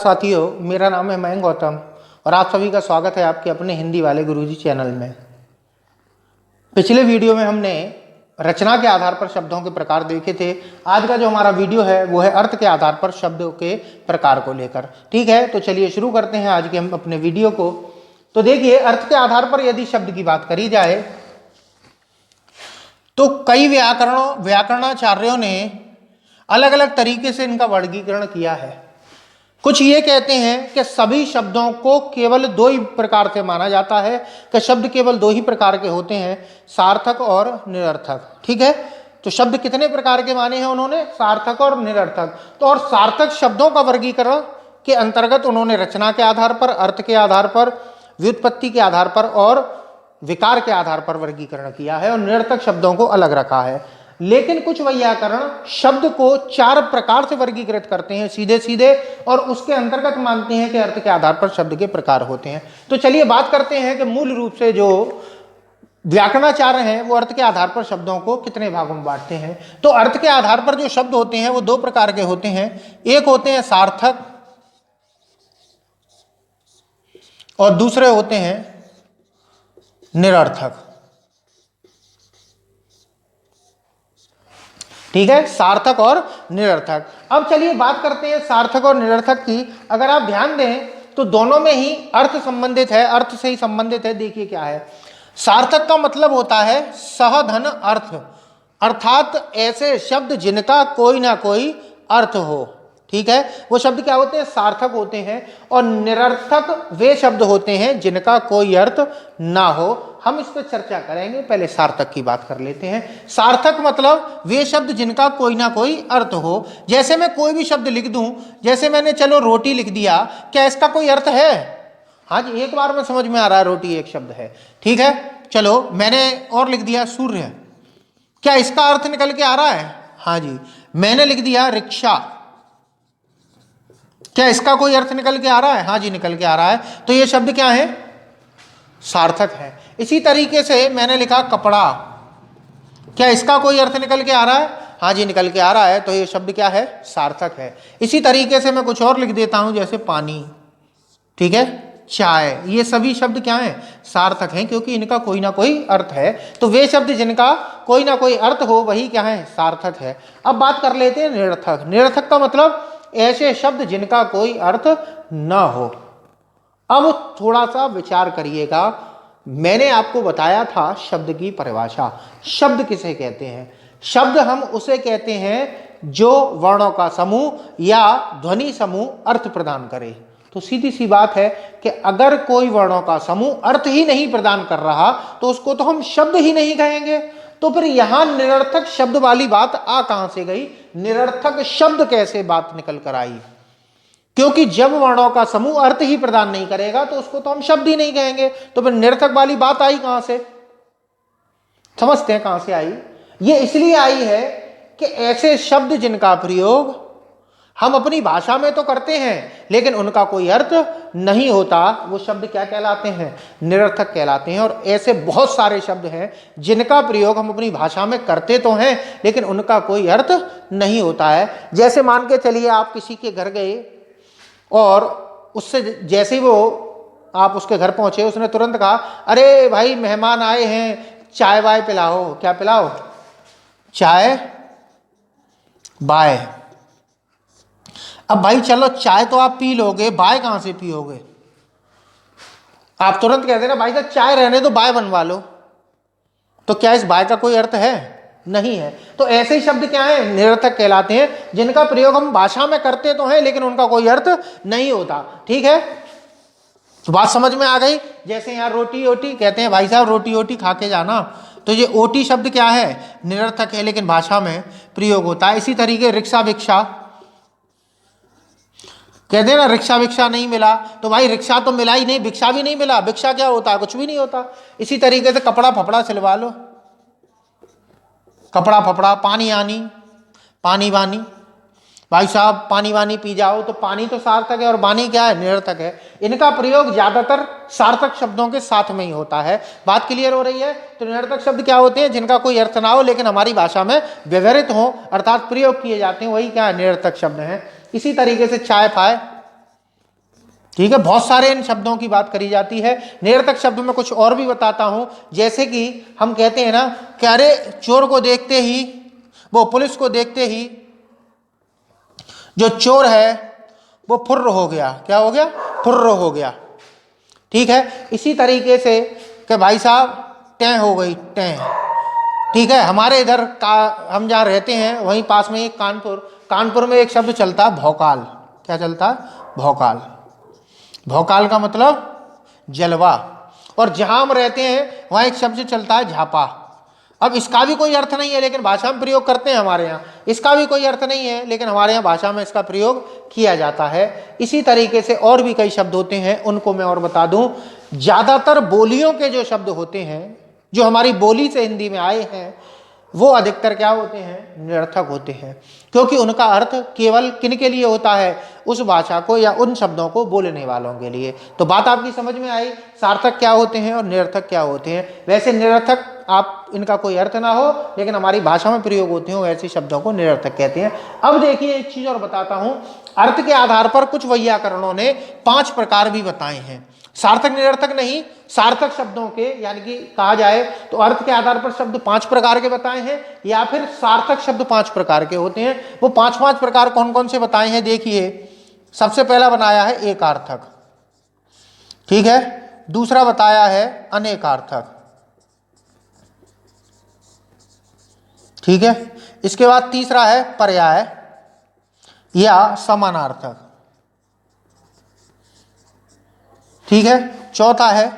साथियों, मेरा नाम है मयंक गौतम और आप सभी का स्वागत है आपके अपने हिंदी वाले गुरुजी चैनल में। पिछले वीडियो में हमने रचना के आधार पर शब्दों के प्रकार देखे थे। आज का जो हमारा वीडियो है वो है अर्थ के आधार पर शब्दों के प्रकार को लेकर। ठीक है, तो चलिए शुरू करते हैं आज के हम अपने वीडियो को। तो देखिए, अर्थ के आधार पर यदि शब्द की बात करी जाए तो कई व्याकरणाचार्यों ने अलग अलग तरीके से इनका वर्गीकरण किया है। कुछ ये कहते हैं कि सभी शब्दों को केवल दो ही प्रकार से माना जाता है, कि शब्द केवल दो ही प्रकार के होते हैं, सार्थक और निरर्थक। ठीक है, तो शब्द कितने प्रकार के माने हैं उन्होंने? सार्थक और निरर्थक। तो और सार्थक शब्दों का वर्गीकरण के अंतर्गत उन्होंने रचना के आधार पर, अर्थ के आधार पर, व्युत्पत्ति के आधार पर और विकार के आधार पर वर्गीकरण किया है और निरर्थक शब्दों को अलग रखा है। लेकिन कुछ व्याकरण शब्द को चार प्रकार से वर्गीकृत करते हैं सीधे सीधे, और उसके अंतर्गत मानते हैं कि अर्थ के आधार पर शब्द के प्रकार होते हैं। तो चलिए बात करते हैं कि मूल रूप से जो व्याकरणाचार्य हैं वो अर्थ के आधार पर शब्दों को कितने भागों में बांटते हैं। तो अर्थ के आधार पर जो शब्द होते हैं वो दो प्रकार के होते हैं। एक होते हैं सार्थक और दूसरे होते हैं निरर्थक। ठीक है, सार्थक और निरर्थक। अब चलिए बात करते हैं सार्थक और निरर्थक की। अगर आप ध्यान दें तो दोनों में ही अर्थ संबंधित है, अर्थ से ही संबंधित है। देखिए क्या है, सार्थक का मतलब होता है सहधन अर्थ, अर्थात ऐसे शब्द जिनका कोई ना कोई अर्थ हो। ठीक है, वो शब्द क्या होते हैं? सार्थक होते हैं। और निरर्थक वे शब्द होते हैं जिनका कोई अर्थ ना हो। हम इस पर चर्चा करेंगे, पहले सार्थक की बात कर लेते हैं। सार्थक मतलब वे शब्द जिनका कोई ना कोई अर्थ हो। जैसे मैं कोई भी शब्द लिख दूं, जैसे मैंने चलो रोटी लिख दिया, क्या इसका कोई अर्थ है? हाँ जी, एक बार में समझ में आ रहा है रोटी एक शब्द है। ठीक है, चलो मैंने और लिख दिया सूर्य, क्या इसका अर्थ निकल के आ रहा है? हाँ जी। मैंने लिख दिया रिक्शा, क्या इसका कोई अर्थ निकल के आ रहा है? हाँ जी, निकल के आ रहा है। तो ये शब्द क्या है? सार्थक है। इसी तरीके से मैंने लिखा कपड़ा, क्या इसका कोई अर्थ निकल के आ रहा है? हाँ जी, निकल के आ रहा है। तो ये शब्द क्या है? सार्थक है। इसी तरीके से मैं कुछ और लिख देता हूं, जैसे पानी, ठीक है, चाय, ये सभी शब्द क्या हैं? सार्थक हैं, क्योंकि इनका कोई ना कोई अर्थ है। तो वे शब्द जिनका कोई ना कोई अर्थ हो वही क्या है? सार्थक है। अब बात कर लेते हैं निरर्थक। निरर्थक का मतलब ऐसे शब्द जिनका कोई अर्थ ना हो। अब थोड़ा सा विचार करिएगा, मैंने आपको बताया था शब्द की परिभाषा। शब्द किसे कहते हैं? शब्द हम उसे कहते हैं जो वर्णों का समूह या ध्वनि समूह अर्थ प्रदान करे। तो सीधी सी बात है कि अगर कोई वर्णों का समूह अर्थ ही नहीं प्रदान कर रहा तो उसको तो हम शब्द ही नहीं कहेंगे। तो फिर यहां निरर्थक शब्द वाली बात आ कहां से गई? निरर्थक शब्द कैसे बात निकल कर आई? क्योंकि जब वर्णों का समूह अर्थ ही प्रदान नहीं करेगा तो उसको तो हम शब्द ही नहीं कहेंगे। तो फिर निरर्थक वाली बात आई कहां से? समझते हैं कहां से आई? ये इसलिए आई है कि ऐसे शब्द जिनका प्रयोग हम अपनी भाषा में तो करते हैं लेकिन उनका कोई अर्थ नहीं होता, वो शब्द क्या कहलाते हैं? निरर्थक कहलाते हैं। और ऐसे बहुत सारे शब्द हैं जिनका प्रयोग हम अपनी भाषा में करते तो हैं लेकिन उनका कोई अर्थ नहीं होता है। जैसे मान के चलिए आप किसी के घर गए और उससे जैसे ही वो आप उसके घर पहुंचे, उसने तुरंत कहा, अरे भाई मेहमान आए हैं, चाय वाय पिलाओ। क्या पिलाओ? चाय बाय। अब भाई चलो चाय तो आप पी लोगे, बाय कहां से पियोगे? आप तुरंत कहते ना भाई साहब चाय रहने दो, बाय बनवा लो। तो क्या इस बाय का कोई अर्थ है? नहीं है। तो ऐसे ही शब्द क्या है? निरर्थक कहलाते हैं, जिनका प्रयोग हम भाषा में करते तो हैं लेकिन उनका कोई अर्थ नहीं होता। ठीक है, तो बात समझ में आ गई? जैसे यहाँ रोटी ओटी कहते हैं, भाई साहब रोटी ओटी खा के जाना, तो ये ओटी शब्द क्या है? निरर्थक है लेकिन भाषा में प्रयोग होता है। इसी तरीके रिक्शा भिक्षा कहते हैं ना, रिक्शा भिक्षा नहीं मिला, तो भाई रिक्शा तो मिला ही नहीं, भिक्षा भी नहीं मिला। भिक्षा क्या होता है? कुछ भी नहीं होता। इसी तरीके से कपड़ा फपड़ा सिलवा लो, कपड़ा फपड़ा, पानी आनी, पानी वानी, भाई साहब पानी वानी पी जाओ, तो पानी तो सार्थक है और वानी क्या है? निरर्थक है। इनका प्रयोग ज्यादातर सार्थक शब्दों के साथ में ही होता है। बात क्लियर हो रही है? तो निरर्थक शब्द क्या होते हैं? जिनका कोई अर्थ ना हो लेकिन हमारी भाषा में व्यवहृत हो, अर्थात प्रयोग किए जाते हैं, वही क्या है? निरर्थक शब्द हैं। इसी तरीके से चाय फाय, ठीक है, बहुत सारे इन शब्दों की बात करी जाती है। निरर्थक शब्द में कुछ और भी बताता हूं, जैसे कि हम कहते हैं ना कि अरे चोर को देखते ही, वो पुलिस को देखते ही जो चोर है वो फुर्र हो गया। क्या हो गया? फुर्र हो गया। ठीक है, इसी तरीके से कि भाई साहब टें हो गई, टें। ठीक है, हमारे इधर का हम जहाँ रहते हैं वहीं पास में एक कानपुर में एक शब्द चलता है भौकाल। क्या चलता है? भौकाल। भौकाल का मतलब जलवा। और जहां हम रहते हैं वहां एक शब्द चलता है झापा। अब इसका भी कोई अर्थ नहीं है, लेकिन भाषा में प्रयोग करते हैं हमारे यहाँ। इसका भी कोई अर्थ नहीं है, लेकिन हमारे यहाँ भाषा में इसका प्रयोग किया जाता है। इसी तरीके से और भी कई शब्द होते हैं, उनको मैं और बता दूं। ज्यादातर बोलियों के जो शब्द होते हैं, जो हमारी बोली से हिंदी में आए हैं, वो अधिकतर क्या होते हैं? निरर्थक होते हैं, क्योंकि उनका अर्थ केवल किन के लिए होता है? उस भाषा को या उन शब्दों को बोलने वालों के लिए। तो बात आपकी समझ में आई, सार्थक क्या होते हैं और निरर्थक क्या होते हैं। वैसे निरर्थक आप इनका कोई अर्थ ना हो, लेकिन हमारी भाषा में प्रयोग होते हो, ऐसे शब्दों को निरर्थक कहते हैं। अब देखिए एक चीज और बताता हूं, अर्थ के आधार पर कुछ वैयाकरणों ने 5 प्रकार भी बताए हैं। सार्थक निरर्थक नहीं, सार्थक शब्दों के, यानी कि कहा जाए तो अर्थ के आधार पर शब्द 5 प्रकार के बताए हैं, या फिर सार्थक शब्द 5 प्रकार के होते हैं। वो 5 प्रकार कौन कौन से बताए हैं देखिए। सबसे पहला बनाया है एकार्थक। ठीक है, दूसरा बताया है अनेकार्थक। ठीक है, इसके बाद तीसरा है पर्याय या समानार्थक। ठीक है, चौथा है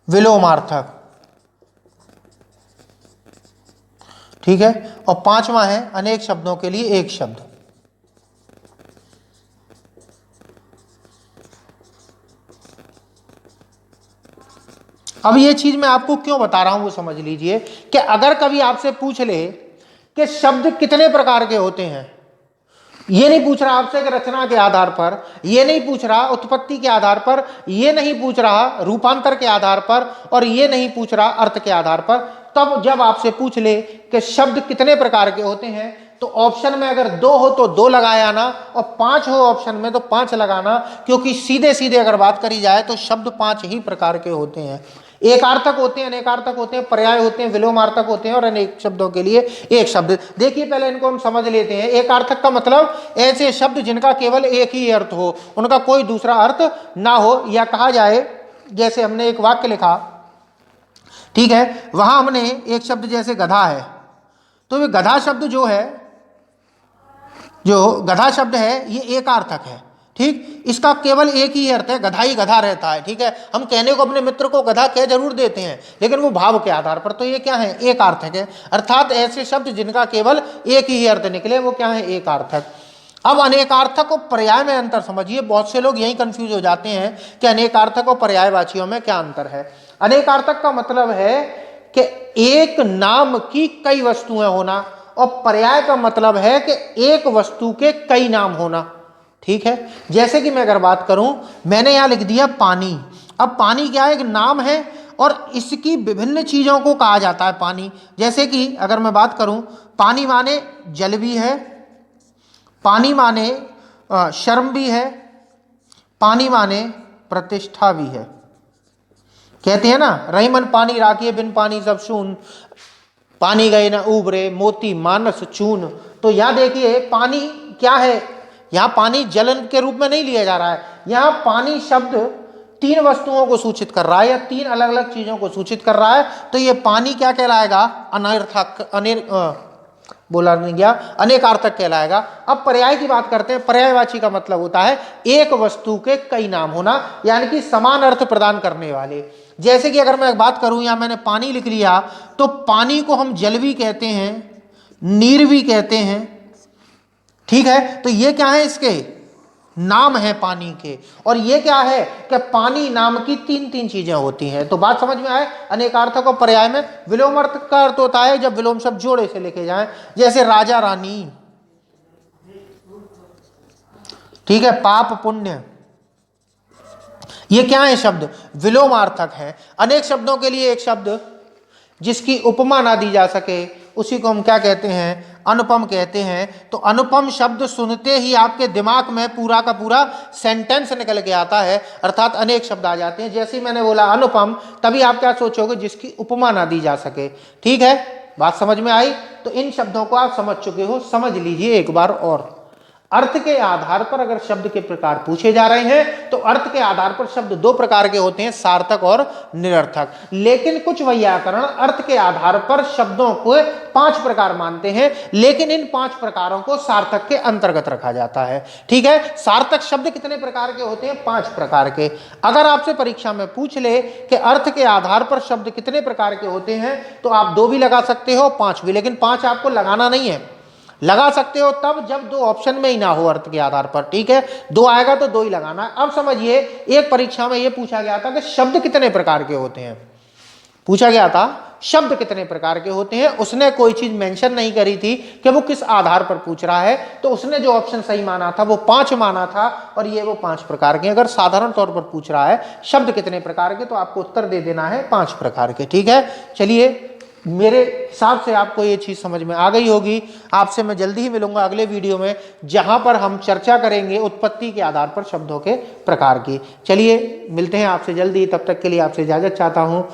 विलोमार्थक। ठीक है, और 5वां है अनेक शब्दों के लिए एक शब्द। अब ये चीज मैं आपको क्यों बता रहा हूं वो समझ लीजिए कि अगर कभी आपसे पूछ ले कि शब्द कितने प्रकार के होते हैं, ये नहीं पूछ रहा आपसे कि रचना के आधार पर, ये नहीं पूछ रहा उत्पत्ति के आधार पर, ये नहीं पूछ रहा रूपांतर के आधार पर, और ये नहीं पूछ रहा अर्थ के आधार पर, तब जब आपसे पूछ ले कि शब्द कितने प्रकार के होते हैं, तो ऑप्शन में अगर 2 हो तो 2 लगाया ना, और 5 हो ऑप्शन में तो 5 लगाना, क्योंकि सीधे सीधे अगर बात करी जाए तो शब्द 5 ही प्रकार के होते हैं। एकार्थक होते हैं, अनेकार्थक होते हैं, पर्याय होते हैं, विलोमार्थक होते हैं, और अनेक शब्दों के लिए एक शब्द। देखिए पहले इनको हम समझ लेते हैं। एकार्थक का मतलब ऐसे शब्द जिनका केवल एक ही अर्थ हो, उनका कोई दूसरा अर्थ ना हो, या कहा जाए जैसे हमने एक वाक्य लिखा, ठीक है, वहां हमने एक शब्द जैसे गधा है, तो ये गधा शब्द जो है, जो गधा शब्द है ये एकार्थक है। ठीक, इसका केवल एक ही अर्थ है, गधा ही गधा रहता है। ठीक है, हम कहने को अपने मित्र को गधा कह जरूर देते हैं, लेकिन वो भाव के आधार पर, तो ये क्या है? एकार्थक है। अर्थात ऐसे शब्द जिनका केवल एक ही अर्थ निकले वो क्या है? एकार्थक। अब अनेकार्थक और पर्याय में अंतर समझिए। बहुत से लोग यही कंफ्यूज हो जाते हैं कि अनेकार्थक और पर्यायवाचियों में क्या अंतर है। अनेकार्थक का मतलब है कि एक नाम की कई वस्तुएं होना, और पर्याय का मतलब है कि एक वस्तु के कई नाम होना। ठीक है, जैसे कि मैं अगर बात करूं, मैंने यहां लिख दिया पानी। अब पानी क्या है? एक नाम है, और इसकी विभिन्न चीजों को कहा जाता है पानी। जैसे कि अगर मैं बात करूं, पानी माने जल भी है, पानी माने शर्म भी है, पानी माने प्रतिष्ठा भी है। कहते हैं ना, रही मन पानी राखिए बिन पानी सब सून, पानी गए न उबरे मोती मानस चून। तो यहां देखिए पानी क्या है, यहां पानी जलन के रूप में नहीं लिया जा रहा है। यहां पानी शब्द 3 वस्तुओं को सूचित कर रहा है, या 3 अलग अलग चीजों को सूचित कर रहा है। तो ये पानी क्या कहलाएगा? अनर्थक, बोला नहीं गया, अनेकार्थक कहलाएगा। अब पर्याय की बात करते हैं। पर्यायवाची का मतलब होता है एक वस्तु के कई नाम होना, यानी कि समान अर्थ प्रदान करने वाले। जैसे कि अगर मैं बात करूं, यहां मैंने पानी लिख लिया, तो पानी को हम जल भी कहते हैं, नीर भी कहते हैं। ठीक है, तो ये क्या है? इसके नाम है पानी के। और ये क्या है कि पानी नाम की 3 चीजें होती हैं। तो बात समझ में आए? अनेकार्थक और पर्याय में विलोमार्थक का अर्थ होता है जब विलोम शब्द जोड़े से लिखे जाएं, जैसे राजा रानी। ठीक है, पाप पुण्य, ये क्या है? शब्द विलोमार्थक है। अनेक शब्दों के लिए एक शब्द जिसकी उपमा ना दी जा सके उसी को हम क्या कहते हैं, अनुपम कहते हैं। तो अनुपम शब्द सुनते ही आपके दिमाग में पूरा का पूरा सेंटेंस निकल के आता है, अर्थात अनेक शब्द आ जाते हैं। जैसे ही मैंने बोला अनुपम, तभी आप क्या सोचोगे, जिसकी उपमा ना दी जा सके। ठीक है, बात समझ में आई। तो इन शब्दों को आप समझ चुके हो, समझ लीजिए एक बार और। अर्थ के आधार पर अगर शब्द के प्रकार पूछे जा रहे हैं तो अर्थ के आधार पर शब्द दो प्रकार के होते हैं, सार्थक और निरर्थक। लेकिन कुछ वैयाकरण अर्थ के आधार पर शब्दों को 5 प्रकार मानते हैं, लेकिन इन 5 प्रकारों को सार्थक के अंतर्गत रखा जाता है। ठीक है, सार्थक शब्द कितने प्रकार के होते हैं, 5 प्रकार के। अगर आपसे परीक्षा में पूछ ले कि अर्थ के आधार पर शब्द कितने प्रकार के होते हैं, तो आप 2 भी लगा सकते हो, 5 भी, लेकिन 5 आपको लगाना नहीं है। लगा सकते हो तब जब 2 ऑप्शन में ही ना हो अर्थ के आधार पर। ठीक है, 2 आएगा तो 2 ही लगाना है। अब समझिए, एक परीक्षा में यह पूछा गया था कि शब्द कितने प्रकार के होते हैं, पूछा गया था शब्द कितने प्रकार के होते हैं। उसने कोई चीज मेंशन नहीं करी थी कि वो किस आधार पर पूछ रहा है, तो उसने जो ऑप्शन सही माना था वो 5 माना था, और ये वो 5 प्रकार के। अगर साधारण तौर पर पूछ रहा है शब्द कितने प्रकार के, तो आपको उत्तर दे देना है 5 प्रकार के। ठीक है, चलिए, मेरे हिसाब से आपको ये चीज़ समझ में आ गई होगी। आपसे मैं जल्दी ही मिलूंगा अगले वीडियो में, जहां पर हम चर्चा करेंगे उत्पत्ति के आधार पर शब्दों के प्रकार की। चलिए, मिलते हैं आपसे जल्दी, तब तक के लिए आपसे इजाज़त चाहता हूँ।